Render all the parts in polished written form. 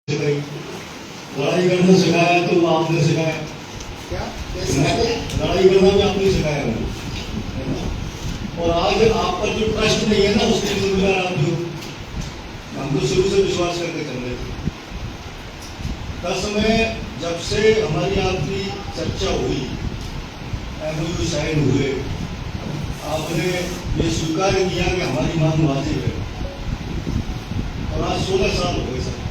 लड़ाई करना सिखाया तो वो आपने सिखाया क्या लड़ाई करना भी आपने सिखाया है ना? और आज आप पर जो ट्रस्ट नहीं है ना उसके जिम्मेदार आप जो हम तो शुरू से विश्वास करके चल रहे थे। तब समय जब से हमारी आपकी चर्चा हुई, एमओयू साइन हुए, आपने ये स्वीकार किया कि हमारी मांग वाजिब है, और आज 16 साल हो गए सर।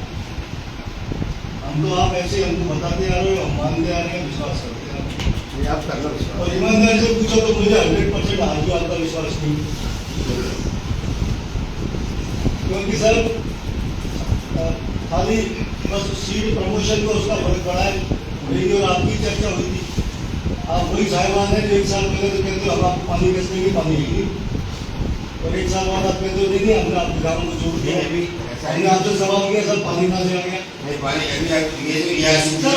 हम तो आप ऐसे हमको बताते आ रहे हो, हम मानते आ रहे हैं, विश्वास करते आ रहे हैं। ये आप करना विश्वास। और ईमानदारी से पूछो तो मुझे 100% आज भी आपका विश्वास नहीं, क्योंकि सर खाली बस सीट प्रमोशन में उसका फर्क पड़ा है। मेरी और आपकी चर्चा हुई थी, आप वही साहिबान है जो 1 साल पहले तो कहते हो हम आपको पानी कैसे देंगे, पानी लेंगे, और 1 साल बाद आप कहते हो नहीं हमने आपके गाँव को छोड़ दिया। हमने आपसे सवाल किया सर पानी कहाँ से आ गया? सर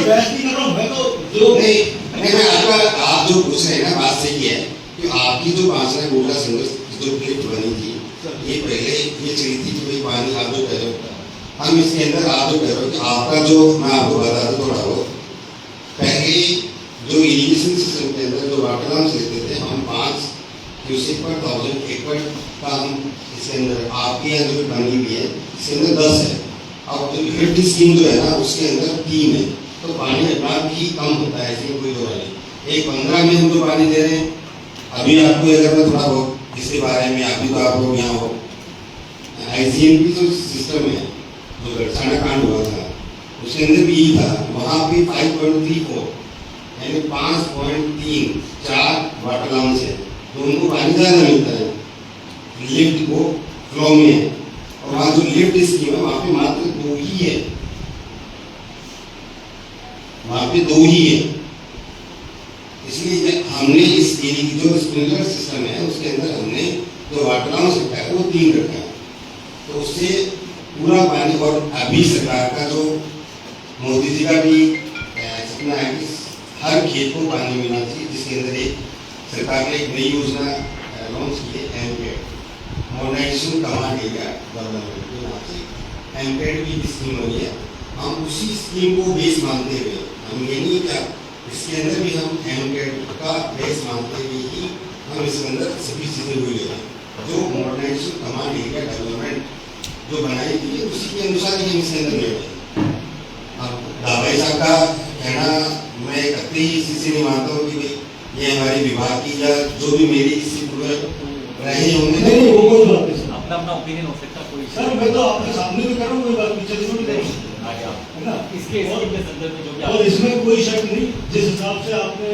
बहस नहीं कर रहा हूँ मैं तो जो नहीं आप जो पूछ रहे हैं ना बात सही है कि आपकी जो बांसरा गोला संघर्ष जो क्लिप बनी थी ये पहले ये चली थी कि भाई पानी आप जो कह रहे हो, हम इसके अंदर आप जो कह रहे हो कि आपका जो मैं आपको बता दूं थोड़ा बहुत पहले जो इरिगेशन सिस्टम के अंदर जो वाटर लम्स लेते थे हम 5 क्यूसेक पर 1000 एकड़ का हम इसके अंदर आपके यहाँ जो बनी हुई है इसके अंदर 10 है। अब जो लिफ्ट स्कीम जो है ना उसके अंदर 3 है, तो पानी अपना भी कम होता है, इसमें कोई दो नहीं। एक 15 में हम जो पानी दे रहे हैं अभी आपको अगर मैं थोड़ा बहुत इसके बारे में अभी तो आप लोग यहाँ हो ICMP जो सिस्टम है जो गड़साना कांड हुआ था उसके अंदर भी यही था, वहाँ पे 5.34 यानी 5.34 वाटर लम्स है, तो उनको पानी ज़्यादा मिलता है, लिफ्ट को फ्लो में है, और वहाँ जो लिफ्ट स्कीम है वहाँ पे मात्र 2 ही है, वहाँ पे 2 ही है। इसलिए हमने इस एरिया की जो स्प्रिंकलर सिस्टम है उसके अंदर हमने जो वाटर लम्स रखा है वो 3 रखा है, तो उससे पूरा पानी। और अभी सरकार का जो मोदी जी का भी सपना है कि हर खेत को पानी मिलना चाहिए, जिसके अंदर एक सरकार ने एक नई योजना लॉन्च की है एमपेड मॉडर्नाइजेशन कमांड एरिया डेवलपमेंट के नाम से एमपेड की स्कीम हुई है। हम उसी स्कीम को बेस मानते हुए हम ये नहीं क्या इसके अंदर भी हम एमपेड का बेस मानते हुए ही हम इसके अंदर सभी चीज़ें हुई है जो मॉडर्नाइजेशन कमांड एरिया डेवलपमेंट जो बनाई थी उसी के अनुसार ही हम इसके अंदर हुए। अब दाभाई साहब का कहना मैं कतई इस चीज़ से नहीं मानता हूँ कि भाई ये हमारे विभाग की या जो भी मेरी इससे पूरे रहे होंगे नहीं वो कोई बात नहीं अपना अपना ओपिनियन हो सकता है कोई। सर मैं तो आपके सामने भी कर रहा हूँ, कोई बात पीछे थोड़ी कर रहा हूँ, है ना? इसके संदर्भ में जो भी और इसमें कोई शक नहीं, जिस हिसाब से आपने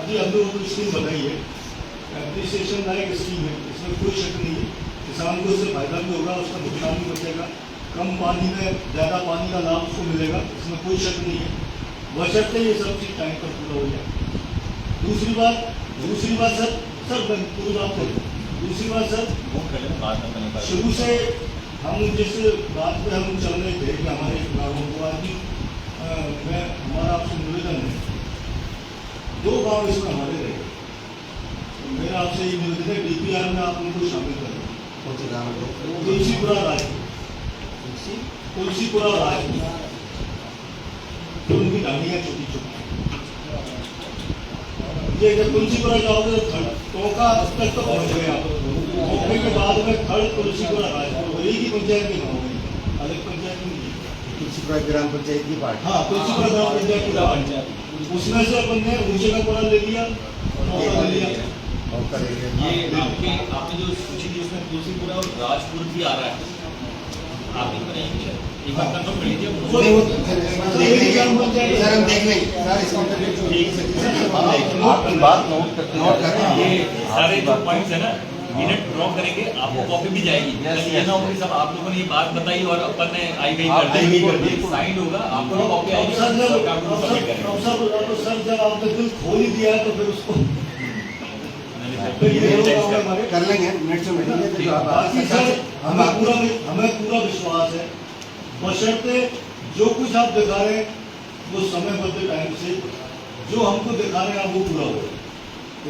अभी हमने वो स्कीम बनाई है एप्रिसिएशन लाइक स्कीम है, इसमें कोई शक नहीं है, किसान को उससे फायदा भी होगा, उसका नुकसान भी बचेगा, कम पानी में ज़्यादा पानी का लाभ उसको मिलेगा, इसमें कोई शक नहीं है, बशर्ते ये सब चीज़ टाइम पर पूरा हो जाए। दूसरी बात सर पूरी बात करें। दूसरी बात सर शुरू से हम जिस बात पे हम चल रहे थे कि हमारे गाँवों को आज मैं हमारा आपसे निवेदन है, 2 गाँव इसमें हमारे रहे, तो मेरा आपसे ये निवेदन है DPR में आप उनको शामिल करें। तुलसीपुरा राज तो उनकी डालियाँ छोटी छोटी, ये जब तुलसीपुरा जाओगे तो टोका तक तो पहुँच गए आप, टोके के बाद में थर्ड तुलसीपुरा राज वही की पंचायत के गाँव में, अलग पंचायत में नहीं, तुलसीपुरा ग्राम पंचायत की पार्टी। हाँ तुलसीपुरा ग्राम पंचायत की पंचायत, उसमें से अपन ने ऊंचे का पूरा ले लिया, टोका ले लिया। ये आपने जो सूची दी उसमें तुलसीपुरा और राजपुर भी आ रहा है, आप एक बार कंफर्म कर लीजिए। बात नोट करते ये सारे जो पॉइंट्स है ना मिनट ड्रॉ करेंगे, आपको कॉपी भी जाएगी, ये ना हो कि सब आप लोगों ने ये बात बताई और अपन ने आई गई कर दी, साइन होगा आपको कॉपी आएगी, सर जब आपने दिल खोल ही दिया तो फिर उसको कर लेंगे मिनट से हमें पूरा विश्वास है, बशर्ते जो कुछ आप दिखा रहे हैं वो समयबद्ध टाइम से जो हमको दिखा रहे हैं वो पूरा हो,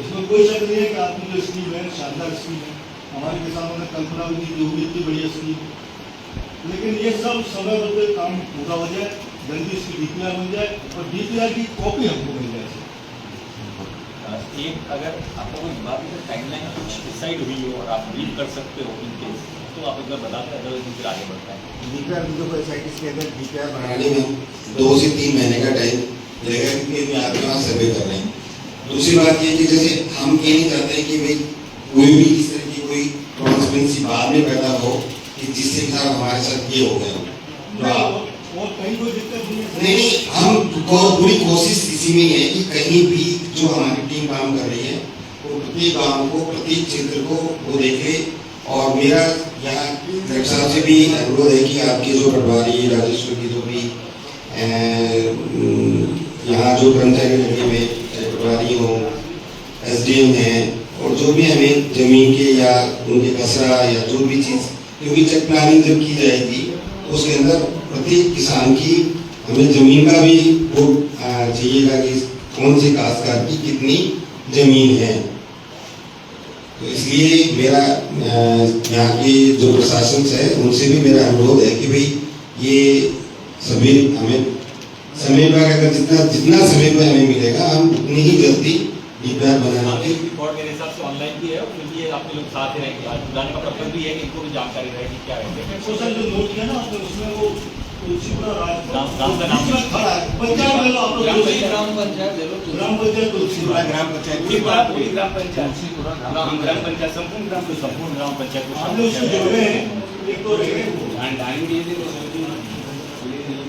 इसमें कोई शक नहीं है कि आपकी जो स्कीम है शानदार स्कीम है, हमारे किसानों ने कल्पना भी नहीं की होगी इतनी बढ़िया स्कीम। लेकिन ये सब समयबद्ध काम पूरा हो जाए, जल्दी इसकी डीपीआर बन जाए और डीपीआर की कॉपी हमको मिल जाए। एक अगर आपको कोई बात की टाइमलाइन कुछ डिसाइड हुई हो और आप रीड कर सकते हो इन केस, तो आप एक बार बताते हैं, अगर फिर आगे बढ़ता है। डीपीआर जो कोई साइटिस के अंदर डीपीआर बनाने में 2 से 3 महीने का टाइम लगेगा, क्योंकि अभी आपके पास सर्वे कर रहे हैं। दूसरी बात ये कि जैसे हम ये नहीं चाहते हैं कि भाई कोई भी इस तरह की कोई ट्रांसपेरेंसी बाद में पैदा हो कि जिससे कि हमारे साथ ये हो गया। तो आप और कहीं कोई दिक्कत नहीं, हम पूरी कोशिश इसी में ही है कि कहीं भी जो हमारी टीम काम कर रही है वो प्रत्येक गांव को, प्रत्येक क्षेत्र को वो देखे। और मेरा यहाँ कलेक्टर साहब से भी अनुरोध है कि आपके जो पटवारी राजस्व की जो भी यहाँ जो कर्मचारी लगे हुए पटवारी हों, SDM हैं, और जो भी हमें जमीन के या उनके कचरा या जो भी चीज़, क्योंकि चेक प्लानिंग जब की जाएगी तो उसके अंदर प्रत्येक किसान की हमें जमीन का भी वो चाहिएगा कि कौन से काश्तकार की कितनी जमीन है। तो इसलिए मेरा यहाँ के जो प्रशासन है उनसे भी मेरा अनुरोध है कि भाई ये सभी हमें समय पर, अगर जितना समय पर हमें मिलेगा हम उतनी ही जल्दी डीपीआर बनाने की रिपोर्ट मेरे हिसाब से ऑनलाइन भी है, और फिर भी आपके लोग साथ ही रहेंगे। आज बुलाने का पर्पज भी है कि इनको भी जानकारी रहेगी क्या है। सोशल जो नोट किया ना आपने, उसमें वो तुलसीपुरा गाँव का नाम खड़ा है। पंचायत ले लो आप लोग, ग्राम पंचायत ले लो, ग्राम पंचायत तुलसीपुरा ग्राम पंचायत पूरी ग्राम पंचायत, ग्राम पंचायत संपूर्ण ग्राम पंचायत हमने उसको जोड़े हैं। एक तो रह गए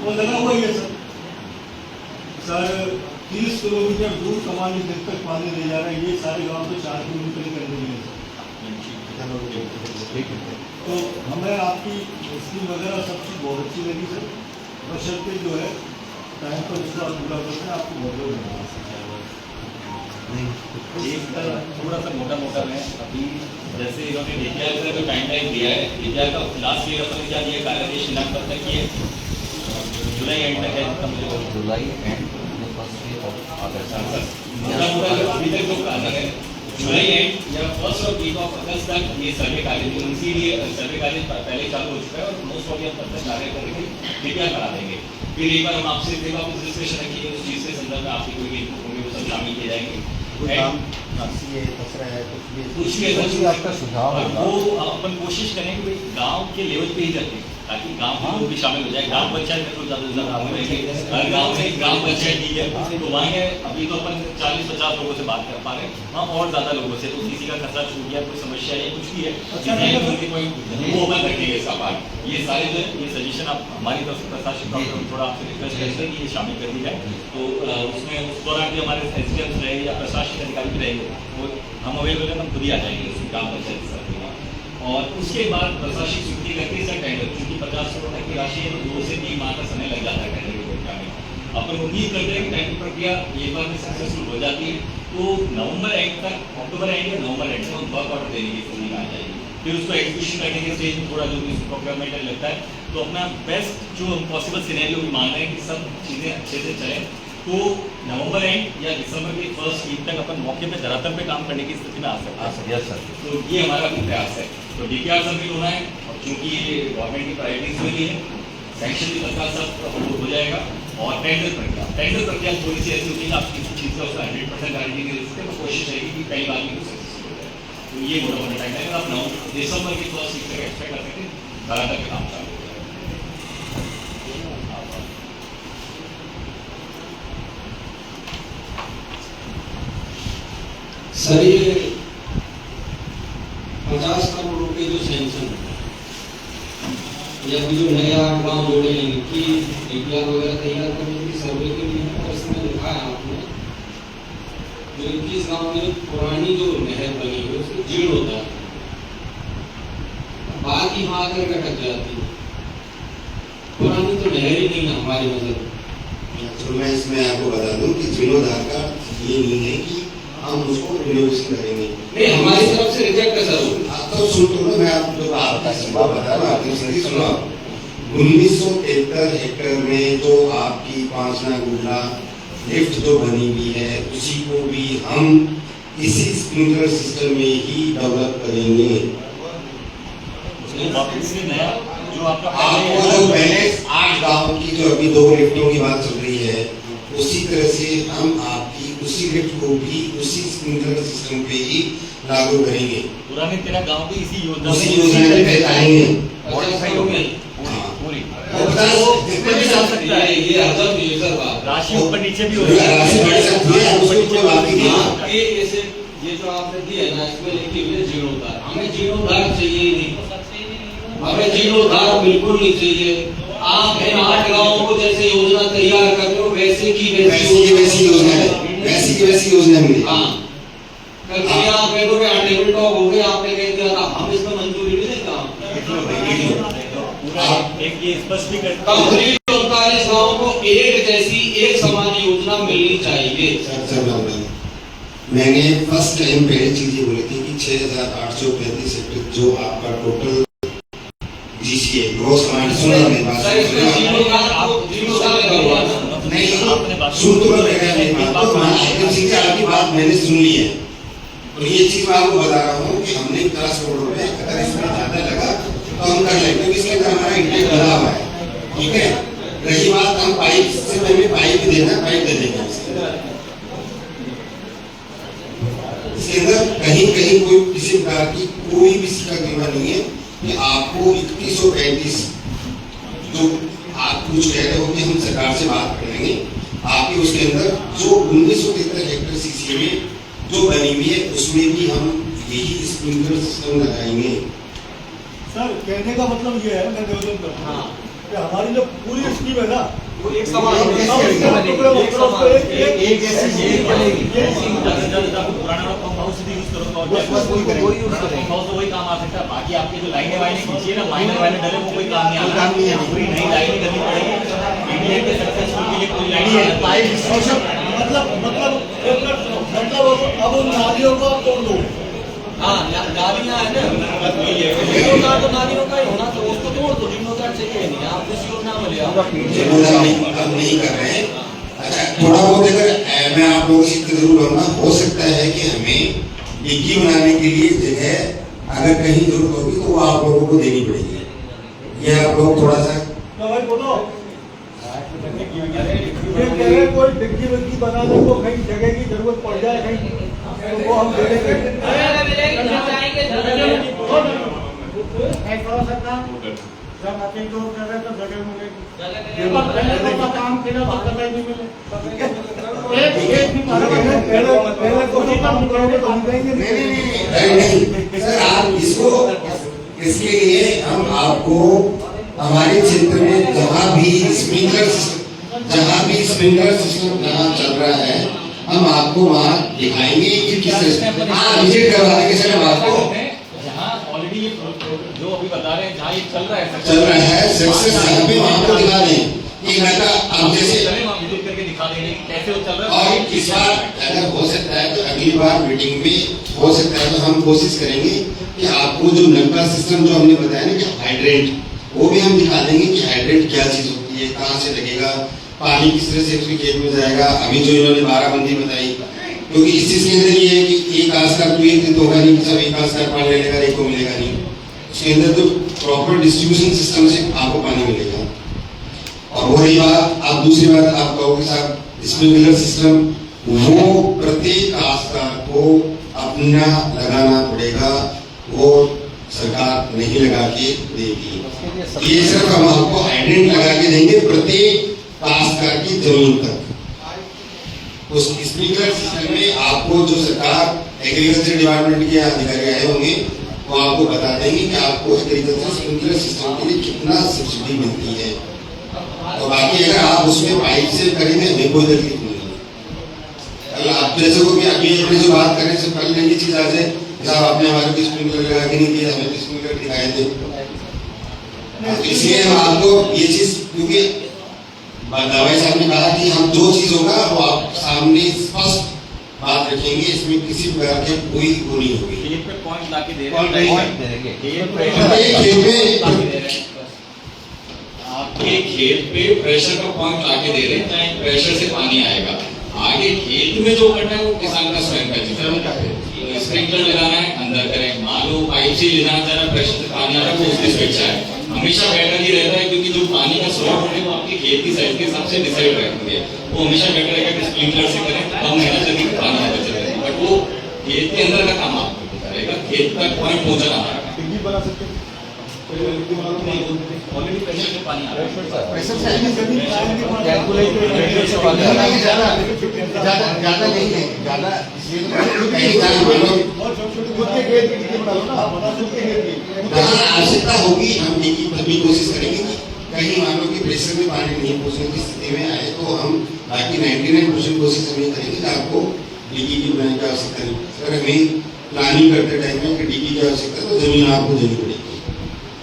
वो लगा हुआ ही है सर 30 किलोमीटर दूर कमानी तक पानी ले जा रहा है। ये सारे गांव तो 4 किलोमीटर के अंदर ही है। तो हमें आपकी स्कीम वगैरह सब चीज़ बहुत अच्छी लगी सर, बशर्ते जो है टाइम पर इसको आप पूरा करते हैं, आपको बहुत बहुत एक थोड़ा सा मोटा मैं अभी जैसे इन्होंने डीपीआर का जो टाइमलाइन दिया है, डीपीआर का लास्ट ईयर अपन ने क्या दिया, कार्यादेश इनाम कब तक किए, जुलाई एंड तक है, जितना मुझे जुलाई एंड अभी तक जो प्लान है जुलाई एंड या फर्स्ट और वीक ऑफ अगस्त तक ये सर्वे कार्य, इसीलिए सर्वे कार्य पहले चालू हो चुका है और मोस्ट ऑफ हम तब तक कार्य करके डीपीआर करा देंगे। फिर एक बार हम आपसे एक बार डिस्कशन रखिए उस चीज़ के संदर्भ में आपकी कोई भी इनपुट होंगे वो सब शामिल किए जाएंगे। कुछ भी आपका सुझाव है वो अपन कोशिश करें कि गांव के लेवल पे ही जाते हैं, ताकि गांव के लोग भी शामिल हो जाए। ग्राम पंचायत में तो ज़्यादा से ज़्यादा रहेंगे, हर गांव में ग्राम पंचायत ठीक है, तो वहाँ है अभी तो अपन 40-50 लोगों से बात कर पा रहे हैं, वहाँ और ज़्यादा लोगों से, तो किसी का खतरा छूट गया, कोई समस्या है, कुछ भी है, वो अपन रखेंगे इसका पार्ट। ये सारे जो ये सजेशन आप हमारी तरफ से प्रशासन का थोड़ा आपसे रिक्वेस्ट करते हैं कि ये शामिल कर दी जाए। तो उसमें उस दौरान भी हमारे SDM रहेंगे या प्रशासनिक अधिकारी भी रहेंगे, वो हम अवेलेबल हैं, हम खुद ही आ जाएंगे उसमें ग्राम पंचायत सर। और उसके बाद प्रशासनिक स्वीकृति करके इसका टेंडर, क्योंकि 50 करोड़ तक की राशि है तो 2 से 3 माह का समय लग जाता है टेंडर की प्रक्रिया में। अपन उम्मीद करते हैं कि टेंडर प्रक्रिया एक बार में सक्सेसफुल हो जाती है तो नवंबर एंड तक, अक्टूबर एंड या नवंबर एंड तक वर्क ऑर्डर देने की स्थिति में आ जाएगी। फिर उसको एग्जीक्यूशन करने के स्टेज में थोड़ा जो भी प्रोक्योरमेंट लगता है, तो अपना बेस्ट जो हम पॉसिबल सिनेरियो भी मान रहे हैं कि सब चीज़ें अच्छे से चलें, तो नवंबर एंड या दिसंबर के फर्स्ट वीक तक अपन मौके पे धरातल पे काम करने की स्थिति में आ सकते हैं सर। तो ये हमारा भी प्रयास है। तो डीपीआर सबमिट होना है, और क्योंकि ये गवर्नमेंट की प्रायोरिटीज में भी है, सैंक्शन भी तत्काल सब हो जाएगा। और टेंडर प्रक्रिया थोड़ी सी ऐसी होती है आप किसी चीज़ का उसका 100% गारंटी नहीं दे सकते, तो कोशिश रहेगी कि पहली बार में सक्सेसफुल हो जाए। तो ये मोटा मोटा टाइम है, आप दिसंबर के फर्स्ट वीक तक एक्सपेक्ट कर सकते हैं धरातल पे काम चालू हो जाए। सर ये 50 करोड़ रुपए जो सैंक्शन या जो नया गांव जोड़े हैं कि डीपीआर वगैरह तैयार करने की सर्वे के लिए, और इसमें लिखा है आपने जो 21 गांव में पुरानी जो नहर बनी है उसको जीर्ण होता है, बात ही वहां आकर अटक जाती है। पुरानी तो नहर ही नहीं है हमारी नजर। तो मैं इसमें आपको बता दूं कि जीर्णोद्धार का ये नहीं है कि हम उसको रिनोवेशन करेंगे, नहीं हमारी तरफ से रिजेक्ट है सर। आप तो सुन तो मैं आपको बता रहा हूँ, आपने सही सुना। 1973 हेक्टेयर में जो आपकी 5 लाख गुला लिफ्ट जो बनी हुई है उसी को भी हम इसी स्प्रिंकलर सिस्टम में ही डेवलप करेंगे। वापस से नया जो आपका आपको जो पहले 8 गांव की जो अभी 2 लिफ्टों की बात चल रही है, उसी तरह से हम आपकी उसी लिफ्ट को भी उसी स्प्रिंकलर सिस्टम पे ही लागू करेंगे। पुराने 13 गांव की इसी योजना उसी योजना में पहचाएंगे। पूरी और 50 जितने भी जा सकता है ये अजब ये सर बात राशि ऊपर नीचे भी हो सकता राशि बढ़ सकती है, उसको कोई बात नहीं है। हाँ, ये जो आपने दिया ना इसमें लिखे हुए जीर्णोद्धार, हमें जीर्णोद्धार चाहिए ही नहीं, हमें जीर्णोद्धार बिल्कुल नहीं चाहिए। आप इन 8 गाँवों को जैसे योजना तैयार कर रहे हो वैसे की वैसी योजना है, वैसी की वैसी योजना मिली। हाँ, कल से आप कह दो टेबल टॉक हो गया, आपने कह दिया था हम इसमें मंजूरी नहीं देगा। पूरा एक ये स्पष्ट भी करता कंप्लीट 39 गाँवों को एक जैसी एक समान योजना मिलनी चाहिए। मैंने फर्स्ट टाइम पहले चीज ये बोली थी कि 6,835 हेक्टेयर जो आपका टोटल जीसी है, ग्रॉस अमाउंट सुना मेरी बात सर इसमें जीर्णोद्धार लगा हुआ है। नहीं सुन तो मैं कह रहा हूं, आइटम सिंह से आपकी बात मैंने सुन ली है और ये चीज मैं आपको बता रहा हूँ कि हमने 50 करोड़ रुपए अगर इसमें ज्यादा लगा तो हम कर लेंगे, क्योंकि इसके अंदर हमारा इंटेक लगा हुआ है। ठीक है, रही बात हम पाइप से पहले पाइप भी देना, पाइप दे देंगे इसके अंदर कहीं कहीं कोई किसी प्रकार की कोई भी शिकायत नहीं है कि आपको 3135 जो आप कुछ कह रहे हो कि हम सरकार से बात कर लेंगे, आपके उसके अंदर जो 1973 हेक्टेयर सीसी में जो बनी हुई है उसमें भी हम यही स्प्रिंकलर सिस्टम लगाएंगे। सर कहने का मतलब ये है, मैं निवेदन करता हूँ कि हमारी जो पूरी स्कीम है ना वो एक समान पुराना पंप हाउस भी यूज करो तो वही काम आ सकता है। बाकी आपके जो लाइनें वाइनें खींचिए ना, माइनर वाइनर डले वो कोई काम नहीं आना, पूरी नई लाइनें करनी पड़ेगी। इंडिया के सक्सेसफुल के लिए पूरी लाइनें मतलब अब उन नालियों को तोड़ दो। हाँ नालियाँ है ना, जीर्णोद्धार तो नालियों का ही होना, तो उसको तोड़ दो, जीर्णोद्धार चाहिए नहीं, आप इस योजना में ले आओ। हम नहीं कर रहे हैं। अच्छा, थोड़ा बहुत अगर मैं आप लोगों से जरूर कहूँगा, हो सकता है कि हमें डिग्गी बनाने के लिए जगह अगर कहीं जरूरत होगी तो वो आप लोगों को देनी पड़ेगी। ये आप लोग थोड़ा सा भाई बोलो, ये कह रहे कोई डिग्गी विग्गी बनाने को कहीं जगह की जरूरत पड़ जाए कहीं तो वो हम दे देंगे। नहीं सर, आप इसको इसके लिए हम आपको हमारे क्षेत्र में जहाँ भी स्प्रिंकलर सिस्टम जहाँ चल रहा है हम आपको वहाँ दिखाएंगे कि किस विजिट करवाने के समय आपको जहाँ ऑलरेडी जो अभी बता रहे हैं जहाँ ये चल रहा है सक्सेस जहाँ पे वहाँ को दिखा दें कि बेटा आप जैसे विजिट करके दिखा देंगे कि कैसे वो चल रहा है। और इस बार अगर हो सकता है तो अगली बार मीटिंग में हो सकता है तो हम कोशिश करेंगे कि आपको जो नलका सिस्टम जो हमने बताया ना कि हाइड्रेंट, वो भी हम दिखा देंगे कि हाइड्रेंट क्या चीज होती है, कहाँ से लगेगा, पानी किस तरह से उसके खेत में जाएगा। अभी जो इन्होंने 12 बंदी बताई, क्योंकि इस चीज के अंदर ये है कि एक आस्कार तो एक दिन तो होगा नहीं, सब एक आस्कार पानी मिलेगा, एक को मिलेगा नहीं। उसके अंदर तो प्रॉपर डिस्ट्रीब्यूशन सिस्टम से आपको पानी मिलेगा। और वो रही बात, आप दूसरी बात आप कहोगे साहब स्प्रिंकलर सिस्टम वो प्रत्येक आस्कार को अपना लगाना पड़ेगा, वो सरकार नहीं लगा के देगी। ये सिर्फ हम आपको हाइड्रेंट लगा के देंगे प्रत्येक काश्तकार की जमीन तक। उस स्प्रिंकलर सिस्टम में आपको जो सरकार एग्रीकल्चर डिपार्टमेंट के अधिकारी आए होंगे वो आपको बता देंगे कि आपको एग्रीकल्चर स्प्रिंकलर सिस्टम के लिए कितना सब्सिडी मिलती है। और बाकी अगर आप उसमें पाइप से करेंगे हमें कोई तकलीफ नहीं है। आप जैसे को कि अभी अपने जो बात करें से पहले ये चीज आ जाए, साहब आपने हमारे को स्प्रिंकलर लगा के नहीं दिया, हमें स्प्रिंकलर दिखाए थे। इसलिए हम आपको ये चीज, क्योंकि दवाई साहब ने कहा कि हम जो चीज होगा वो आप सामने स्पष्ट बात रखेंगे, इसमें किसी प्रकार की कोई वो नहीं होगी। खेत पे पॉइंट लाके दे रहे पॉइंट हैं, आपके खेत पे प्रेशर का पॉइंट लाके दे रहे हैं, चाहे प्रेशर से पानी आएगा। आगे खेत में जो करना है वो किसान का स्वयं का जितना स्प्रिंकलर लगाना है अंदर करें, मान लो पाइप से लेना चाह रहा प्रेशर से पानी आ रहा है वो उसकी स्वेच्छा है। हमेशा बेटर ये रहता है क्योंकि जो पानी का स्रोत है वो आपके खेत की साइज के हिसाब से डिसाइड रहती है। वो हमेशा बेटर है कि स्प्रिंकलर से करें, कम मेहनत लगी, पानी की बचत रहेगी। बट वो खेत के अंदर का काम आपको होता रहेगा, खेत तक पॉइंट पहुंचाना है। डिग्गी बना सकते हैं ऑलरेडी प्रेशर से पानी आ रहा है। प्रेशर से ज्यादा नहीं है, ज्यादा कहीं ना कहीं और छोटे खुद के खेत की डिग्गी बना लो ना, बना सकते हैं जहाँ आवश्यकता होगी हम डिग्गी पर भी कोशिश करेंगे कि कहीं मान लो कि प्रेशर में पानी नहीं पहुंचने की स्थिति में आए तो हम बाकी 99% कोशिश हम ये करेंगे कि आपको डिग्गी की बनाने की आवश्यकता नहीं। अगर हमें प्लानिंग करते टाइम में कि डिग्गी की आवश्यकता है तो जमीन आपको देनी पड़ेगी।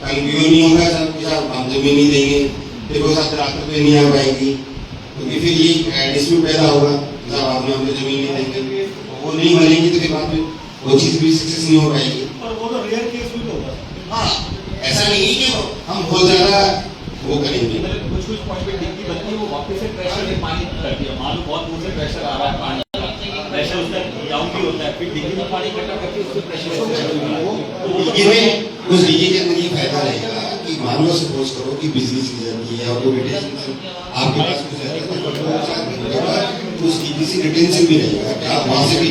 कल क्यों नहीं होगा साहब हम जमीन नहीं देंगे, फिर वो साथ रात पे नहीं आ पाएगी, क्योंकि फिर ये डिस्प्यूट पैदा होगा साहब आपने हमें जमीन नहीं देंगे, वो नहीं बनेगी तो फिर बाद में वो चीज़ भी सक्सेस नहीं हो पाएगी। और वो तो रेयर केस भी तो होगा। हाँ, ऐसा नहीं है कि हम बहुत ज़्यादा वो करेंगे। कुछ कुछ पॉइंट पे डिग्गी बनती है, वो वापस से प्रेशर में पानी करती है। मान लो बहुत दूर से प्रेशर आ रहा है पानी का, प्रेशर उसका डाउन भी होता है, फिर डिग्गी में पानी इकट्ठा करके उससे प्रेशर डिग्गी में उस डिग्गी के अंदर ये फायदा रहेगा कि मान लो सपोज करो कि बिजली की जाती है और आपके पास कुछ रहता है तो उस डिग्गी से रिटेंशन भी रहेगा, आप वहाँ से भी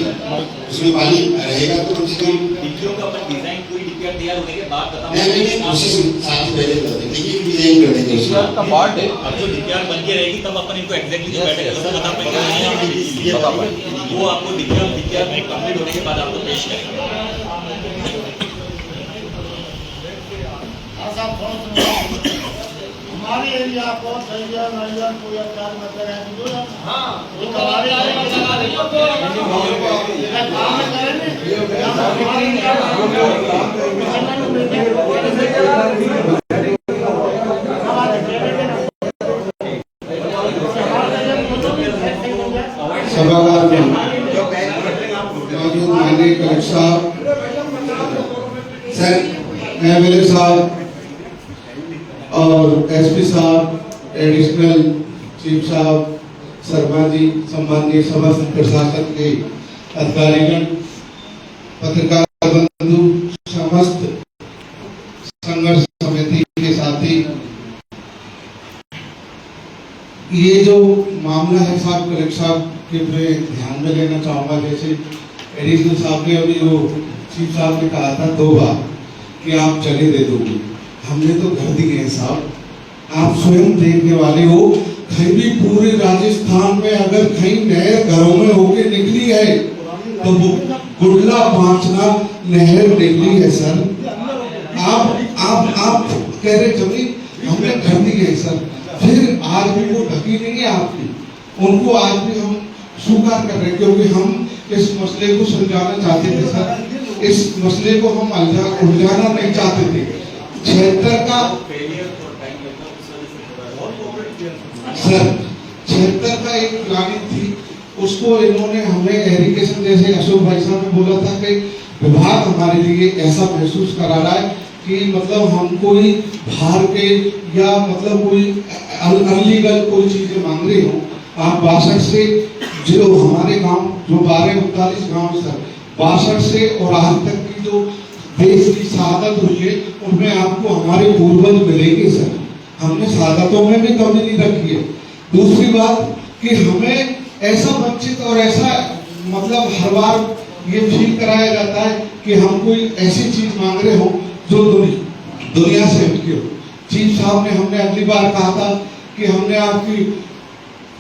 उसमें पानी रहेगा तो कम से कम डिग्गियों का अपन डिजाइन पूरी डिग्गी तैयार होने के बाद मैं कोशिश साथ ही पहले कर देंगे, डिग्गी डिजाइन कर देंगे उसका। अब जो डिग्गी बन के रहेगी तब अपन इनको एग्जैक्टली जो बैठेगा उसको बता पाएंगे। वो आपको डिग्गी कंप्लीट होने के बाद आपको पेश करेंगे। हमारे एरिया को सैया नैया कोई अचार मत लगाएंगे जो ना, हाँ वो हमारे एरिया में लगा देंगे काम सभागार में मौजूद माननीय कलेक्टर साहब, सर एमएलए साहब और एसपी साहब, एडिशनल चीफ साहब, शर्मा जी, सम्माननीय सभा प्रशासन के अधिकारीगण, पत्रकार बंधु, समस्त संघर्ष समिति के साथी, ये जो मामला है साहब कलेक्टर साहब के मैं ध्यान में लेना चाहूँगा। जैसे एडिशनल साहब ने अभी वो चीफ साहब ने कहा था 2 बार कि आप जगह दे दोगे, हमने तो घर दिए हैं साहब, आप स्वयं देखने वाले हो। कहीं भी पूरे राजस्थान में अगर कहीं नए घरों में होके निकली है तो वो गुडला पांचना नहर निकली है सर। आप कह रहे जमीन हमने घर दी है सर, फिर आज भी वो ढकी नहीं है आपकी, उनको आज भी हम स्वीकार कर रहे हैं क्योंकि हम इस मसले को सुलझाना चाहते थे सर, इस मसले को हम उलझाना नहीं चाहते थे। 76 का सर 76 का एक प्लानिंग थी, उसको इन्होंने हमें एरिगेशन जैसे अशोक भाई साहब ने बोला था कि विभाग हमारे लिए ऐसा महसूस करा रहा है कि मतलब हम कोई बाहर के या मतलब कोई अनलीगल कोई चीजें मांग रहे हो। आप 62 से जो हमारे गांव जो 12-39 गांव सर 62 से और आज तक की जो देश की शहादत हुई है उनमें आपको हमारे पूर्वज मिलेंगे सर, हमने शहादतों में भी कमी नहीं रखी है। दूसरी बात कि हमें ऐसा वंचित और ऐसा मतलब हर बार ये फील कराया जाता है कि हम कोई ऐसी चीज मांग रहे हो जो दुनिया से हटके हो। चीफ साहब ने हमने अगली बार कहा था कि हमने आपकी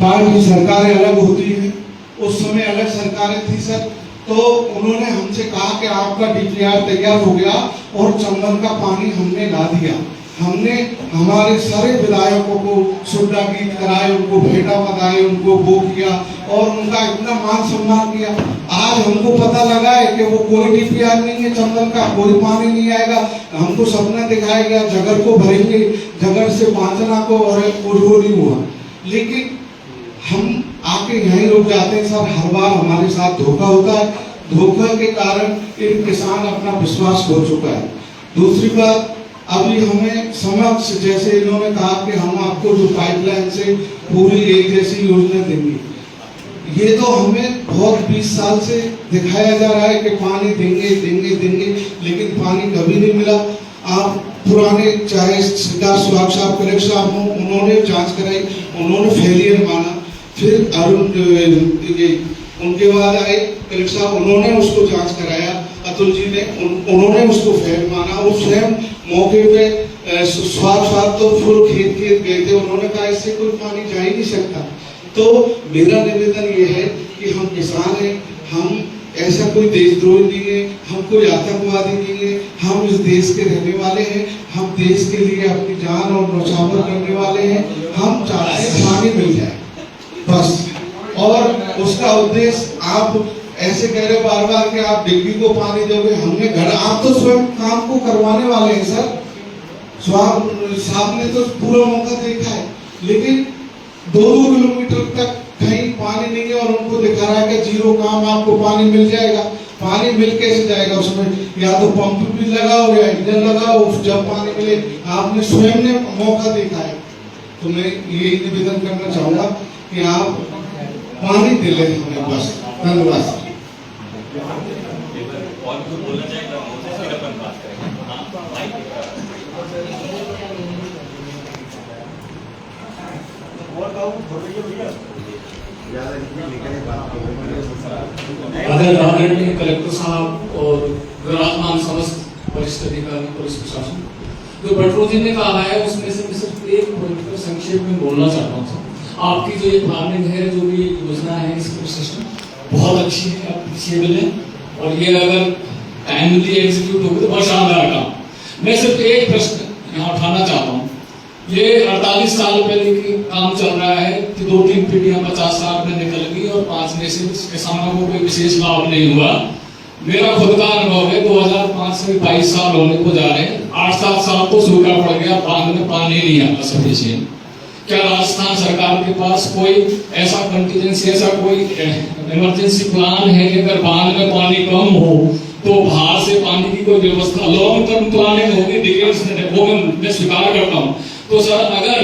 पार्टी सरकारें अलग होती हैं, उस समय अलग सरकारें थी सर, तो उन्होंने हमसे कहा कि आपका डीपीआर तैयार हो गया और चंबल का पानी हमने ला दिया। हमने हमारे सारे विधायकों को सुड्डा गीत कराए, उनको भेंटा बधाए, उनको वो किया और उनका इतना मान सम्मान किया। आज हमको पता लगा है कि वो कोई डीपीआर नहीं है, चंबल का कोई पानी नहीं आएगा। हमको सपना दिखाया गया जगर को भरेंगे, जगर से पांचना को, और वो नहीं हुआ। लेकिन हम आके यहीं रुक जाते हैं सर, हर बार हमारे साथ धोखा होता है, धोखे के कारण इन किसान अपना विश्वास खो चुका है। दूसरी बात, अभी हमें समक्ष जैसे इन्होंने कहा कि हम आपको जो पाइपलाइन से पूरी एक जैसी योजना देंगे, ये तो हमें बहुत 20 साल से दिखाया जा रहा है कि पानी देंगे देंगे देंगे, लेकिन पानी कभी नहीं मिला। आप पुराने चाहे सिद्धार्थ सुहाग साहब कलेक्टर साहब हों, उन्होंने जांच कराई, उन्होंने फेलियर माना। फिर अरुण उनके बाद आए कलेक्टर साहब, उन्होंने उसको जांच कराया, अतुल जी ने उन्होंने उसको फेल माना। उस स्वयं मौके पे सुहाग साहब तो फुल खेत गए थे, उन्होंने कहा इससे कोई पानी जा ही नहीं सकता। तो मेरा निवेदन ये है कि हम किसान हैं, हम ऐसा कोई देशद्रोही नहीं है, हम कोई आतंकवादी नहीं है, हम इस देश के रहने वाले हैं, हम देश के लिए अपनी जान और नौछावर करने वाले हैं। हम चाहते हैं पानी मिल जाए बस, और उसका उद्देश्य आप ऐसे कह रहे बार बार कि आप डिग्गी को पानी दोगे, हमने घर, आप तो स्वयं काम को करवाने वाले हैं सर। साहब ने तो पूरा मौका देखा है, लेकिन 2-2 किलोमीटर तक कहीं पानी नहीं है और उनको दिखा रहा है कि जीरो काम, आपको पानी मिल जाएगा। पानी मिल कैसे जाएगा? उसमें या तो पंप भी लगाओ या इंजन लगाओ, जब पानी मिले। आपने स्वयं ने मौका देखा है। तो मैं यही निवेदन करना चाहूंगा कि आप पानी दिले हमें बस। धन्यवाद। और कुछ बोलना चाहेंगे फिर अपन बात करेंगे। हाँ, माइक अगर आदरणीय कलेक्टर साहब और विराजमान समस्त वरिष्ठ अधिकारी, पुलिस प्रशासन, जो भट्टो जी ने कहा है उसमें से मैं सिर्फ एक पॉइंट पर संक्षेप में बोलना चाहता हूँ। आपकी जो ये प्लानिंग है, जो भी योजना है, इसका सिस्टम बहुत अच्छी है, अप्रिशिएबल है, और ये अगर टाइमली एग्जीक्यूट होगी तो बहुत शानदार काम। मैं सिर्फ एक प्रश्न यहाँ उठाना चाहता हूँ। ये 48 साल पहले की काम चल रहा है कि 2-3 पीढ़ियां 50 साल में निकल गई और 5 में से किसानों को कोई विशेष लाभ नहीं हुआ। मेरा खुद का अनुभव है, 2005 से 22 साल होने को जा रहे हैं, 8-7 साल तो सूखा पड़ गया, बांध में पानी नहीं आता सफिशिएंट। क्या राजस्थान सरकार के पास कोई ऐसा कंटीजेंसी, ऐसा कोई इमरजेंसी प्लान है कि अगर बांध में पानी कम हो तो बाहर से पानी की कोई व्यवस्था, लॉन्ग टर्म प्लानिंग होगी, डिकेड्स में, वो मैं स्वीकार करता हूँ। तो सर, अगर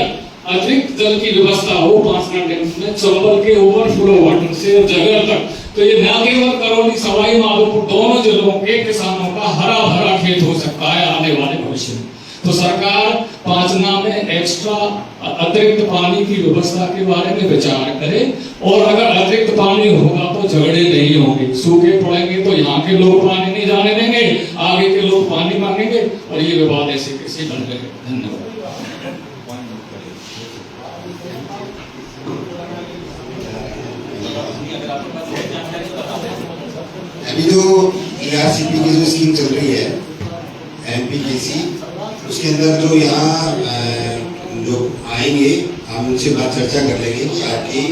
अतिरिक्त जल की व्यवस्था हो 5 घंटे में चंबल के ओवरफ्लो वाटर से जगह तक, तो ये न केवल करौली, सवाई माधोपुर दोनों जिलों के किसानों का हरा भरा खेत हो सकता है आने वाले भविष्य में। तो सरकार 5 में एक्स्ट्रा अतिरिक्त पानी की व्यवस्था के बारे में विचार करे, और अगर अतिरिक्त पानी होगा तो झगड़े नहीं होंगे, सूखे पड़ेंगे तो यहाँ के लोग पानी नहीं जाने देंगे, आगे के लोग पानी मांगेंगे और ये विवाद ऐसे कैसे बन गए। धन्यवाद। अभी जो ERCP की जो स्कीम चल रही है MPKC, उसके अंदर जो यहाँ जो आएंगे, हम उनसे बात चर्चा कर लेंगे कि आपकी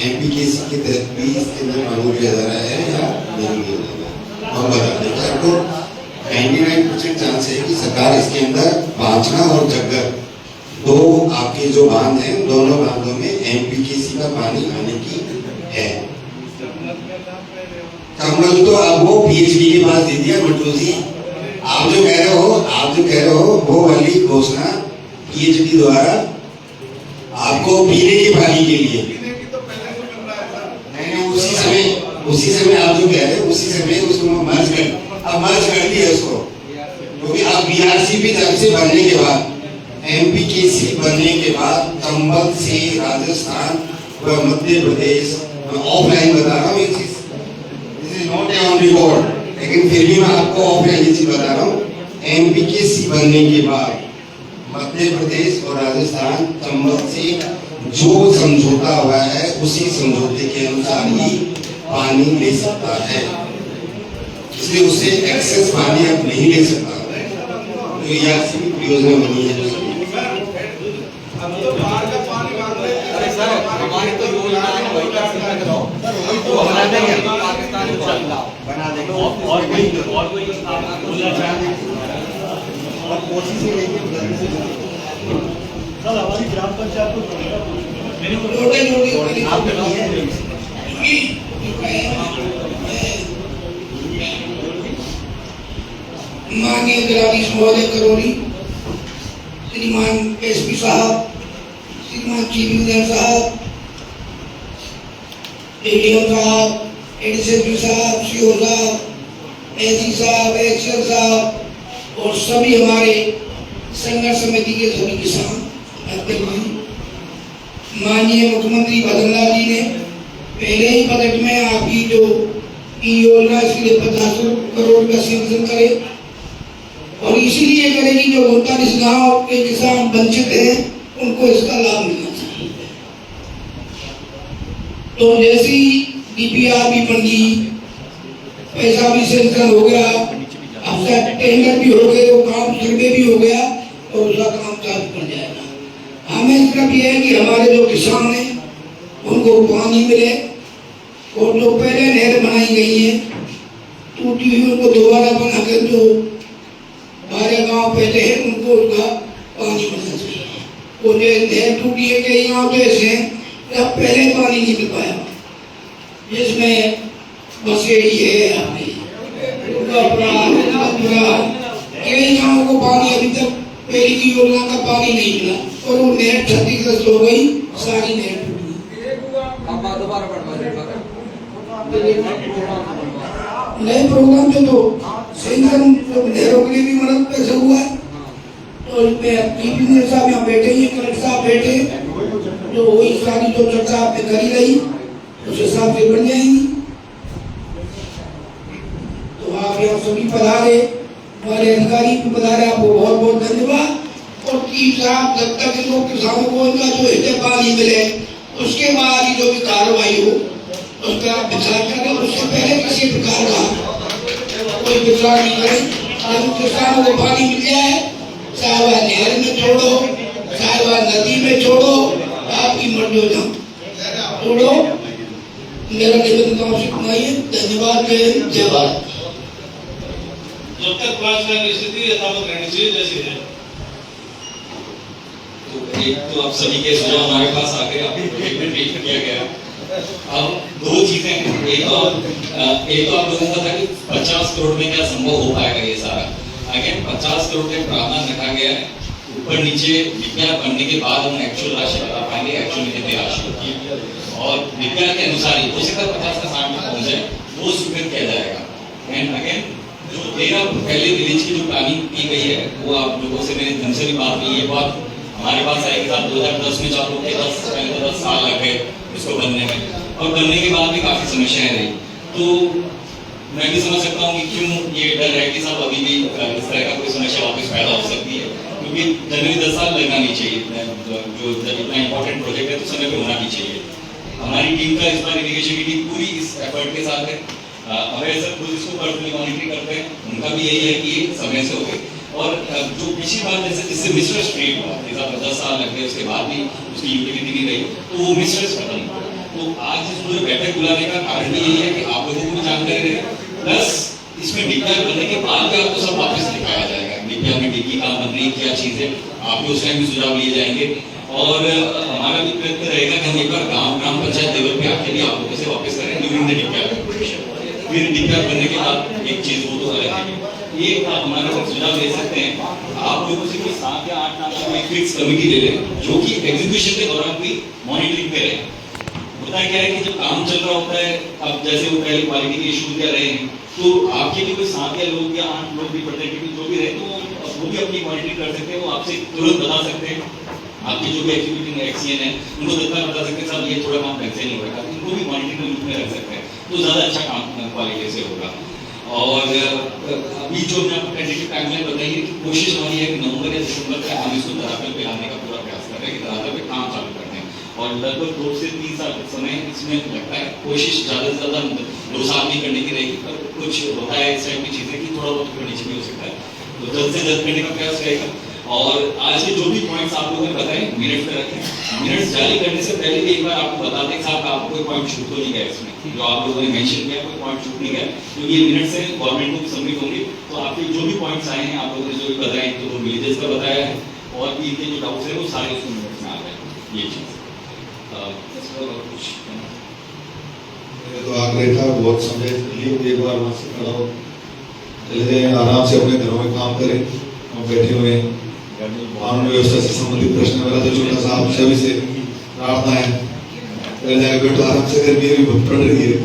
MPKC के तहत भी इसके अंदर पानी दिया जा रहा है या नहीं दिया जा रहा है, और बता दें कि आपको 99% चांस है कि सरकार इसके अंदर बांचना और जग्गर, 2 आपके जो बांध हैं, दोनों बांधों में MPKC का पानी आने की है। कमल तो अब वो PhD के पास दे दिया भट्टो जी। आप जो कह रहे हो वो वाली घोषणा PhD द्वारा आपको पीने के पानी के लिए, उसी समय आप जो कह रहे हो उसी समय उसको मर्ज कर दिया उसको, क्योंकि अब BRCP जब से बनने के बाद, MPKC बनने के बाद चंबल से राजस्थान व मध्य प्रदेश, ऑफलाइन बता रहा हूँ ये चीज, नॉट ऑन रिकॉर्ड, लेकिन फिर भी मैं आपको ऑफलाइन ये चीज बता रहा हूँ। MPKC बनने के बाद मध्य प्रदेश और राजस्थान चंबल से जो समझौता हुआ है उसी समझौते के अनुसार ही पानी ले सकता है, इसलिए उससे एक्सेस पानी अब नहीं ले सकता। तो ERCP योजना बनी है उसकी। और कोई बोलना चाहेंगे? और कोशिश ये है कि जल्दी से जल्दी सर हमारी ग्राम पंचायत को माननीय जिलाधीश महोदय करौली, श्रीमान SP साहब, श्रीमान चीफ इंजीनियर साहब, ADM साहब, ADCP साहब, CO साहब, AG साहब, एक्सएल साहब, और सभी हमारे संघर्ष समिति के सभी किसान अध्यक्ष जी, माननीय मुख्यमंत्री भजनलाल जी ने पहले ही बजट में आपकी जो योजना इसके लिए 50 करोड़ का सैंक्शन करे और इसीलिए करेगी जो 39 गांव के किसान वंचित हैं उनको इसका लाभ मिलना चाहिए। तो जैसी डीपीआर भी बन गई, पैसा भी सैंक्शन हो गया, अब टेंडर भी हो गए, वो काम सर्वे भी हो गया और उसका काम चालू कर जाएगा। हमें सिर्फ ये है कि हमारे जो किसान हैं उनको पानी मिले और जो पहले नहर बनाई गई है टूटी हुई उनको दोबारा बनाकर जो 12 गांव पहले हैं उनको उसका पानी मिलना चाहिए। वो जो नहर टूटी है कई गांव तो ऐसे हैं जब पहले पानी नहीं मिल पाया, जिसमें बसेड़ी है कई गाँव को पानी अभी तक पहली की योजना का पानी नहीं मिला और वो नहर क्षतिग्रस्त हो गई, सारी नहर टूटी। नए प्रोग्राम जो तो सैंक्शन नहरों के लिए भी मदद पैसा हुआ है, तो इसमें इंजीनियर साहब यहाँ बैठे हैं, कलेक्टर साहब बैठे, जो वही सारी जो चर्चा आपने करी रही उस हिसाब से बन जाएंगी। तो आप यहाँ सभी पधारे, हमारे अधिकारी भी पधारे, आपको बहुत बहुत धन्यवाद। और टीम साहब जब तक इनको किसानों को इनका जो हिस्से पानी मिले उसके बाद ही जो भी कार्रवाई हो उस पर आप विचार करें। उससे पहले किसी प्रकार का कोई विचार नहीं करें। जब किसानों को पानी मिल जाए, चाहे वह नहर में छोड़ो, चाहे वह नदी में छोड़ो, आपकी मर्जी हो जाओ छोड़ो। मेरा निवेदन आपसे इतना ही है। धन्यवाद, जय भारत। जब तक 5 लाख की स्थिति यथावत रहनी चाहिए जैसी है। तो एक तो आप सभी के सुझाव हमारे पास आ गए, आपको एक में ब्रीफ किया गया। अब 2 चीजें हैं, एक तो आप लोगों का था कि 50 करोड़ में क्या संभव हो पाएगा ये सारा। अगेन 50 करोड़ का प्रावधान रखा गया है, ऊपर नीचे विज्ञान बनने के बाद हम एक्चुअल राशि बता पाएंगे, एक्चुअल में कितनी राशि होती है और विज्ञान के अनुसार ही हो सकता है 50 का 60 में पहुंच जाए, वो स्वीकृत किया जाएगा। एंड अगेन जो 13 पहले विलेज की जो प्लानिंग की गई है वो आप लोगों से मेरे ढंग से भी बात हुई, ये बात हमारे पास आई कि 2010 में आप लोग के 10 साल लग गए इसको बनने में और बनने के बाद भी काफी समस्याएं रही। तो मैं भी समझ सकता हूँ कि क्यों ये डर है कि साहब अभी भी इस तरह का कोई समस्या वापस पैदा हो सकती है, क्योंकि जनरली 10 साल लगना नहीं चाहिए। जो इतना इंपॉर्टेंट प्रोजेक्ट है तो समय पे होना नहीं चाहिए। हमारी टीम का इस बार इरिगेशन की टीम पूरी इस एफर्ट के साथ है। हमें सर खुद इसको पर्सनली मॉनिटरिंग करते हैं, उनका भी यही है कि ये समय से हो गए। और जो पिछली बार जैसे जिससे मिस्टर स्ट्रीट हुआ, 10 साल लग गए, उसके बाद भी उसकी यूटिलिटी नहीं रही, तो वो मिस्टर खत्म हुआ। तो आज इस पूरे बैठक बुलाने का कारण भी यही है कि आप लोगों को भी जानकारी रहे, प्लस इसमें डीपीआर बनने के बाद भी आपको सब वापस दिखाया जाएगा। डीपीआर में डीपी काम बन रही क्या चीज़ है, आपके उस टाइम भी सुझाव लिए जाएंगे। और हमारा भी प्रयत्न रहेगा कि हम एक बार ग्राम पंचायत लेवल पे आके भी आप लोगों से वापस करें ड्यूरिंग द डीपीआर। फिर डीपीआर बनने के बाद एक चीज़ वो तो अलग है, ये आप हमारा सुझाव ले सकते हैं आप लोगों से कि 7 या 8 नाम की एक फिक्स कमेटी ले लें जो कि एग्जीक्यूशन के दौरान भी मॉनिटरिंग करे। होता क्या है कि जब काम चल रहा होता है, अब जैसे वो पहले क्वालिटी के इशू क्या रहे हैं, तो आपके भी कोई 7 या लोग या 8 लोग भी रिप्रेजेंटेटिव जो भी रहे तो वो भी अपनी मॉनिटरिंग कर सकते हैं, वो आपसे तुरंत बता सकते हैं। आपके जो भी एक्जीक्यूटिव एक्सीएन है उनको तत्काल बता सकते हैं साहब ये थोड़ा काम ढंग से नहीं हो रहा, उनको भी मॉनिटरिंग लूप में रख सकते हैं, तो ज़्यादा अच्छा काम क्वालिटी से होगा। और अभी जो मैं आपको टेंटेटिव टाइमलाइन बताई है कि कोशिश हमारी है कि नवंबर या दिसंबर तक हम इसको धरातल पे लाने का पूरा प्रयास कर रहे हैं कि धरातल पे काम चालू करते हैं। और लगभग 2 से 3 साल समय इसमें लगता है। कोशिश ज़्यादा से ज़्यादा 2 साल नहीं करने की रहेगी, पर कुछ होता है इस टाइप की चीज़ें कि थोड़ा बहुत ऊपर नीचे भी हो सकता है, तो जल्द से जल्द करने का प्रयास रहेगा। और आज के जो भी पॉइंट्स आप लोगों ने बताए मिनट्स पे रखें, मिनट्स जारी करने से पहले भी एक बार आपको बता दें साहब आपको कोई पॉइंट छूट तो नहीं गया इसमें, जो आप लोगों ने मेंशन किया कोई पॉइंट छूट नहीं गया, क्योंकि ये मिनट से गवर्नमेंट को भी सबमिट होंगे। तो आपके जो भी पॉइंट्स आए हैं आप लोगों ने जो भी बताए, तो वो विलेजेस का बताया है और भी इनके जो डाउट्स हैं वो सारे उसमें मिनट्स में आ गए। ये चीज़ कुछ तो आग्रह था बहुत समय लिए एक बार वहाँ से खड़ा हो, चले जाए आराम से अपने घरों में काम करें। हम बैठे हुए हैं, कानून व्यवस्था से संबंधित प्रश्न वाला तो छोटा सा आप सभी से प्रार्थना है, चले जाए बैठो आराम से, गर्मी भी बहुत पड़ रही है।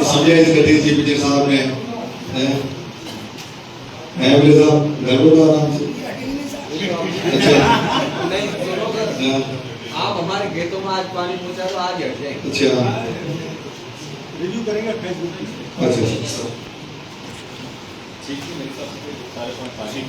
समझाइए करती थी पिछले साहब ने बोले साहब घर को तो आराम से अच्छा आप हमारे खेतों में आज पानी पहुंचा तो आज हट जाएंगे। अच्छा रिव्यू करेंगे फेसबुक पे। अच्छा ठीक है मेरे साथ सारे पॉइंट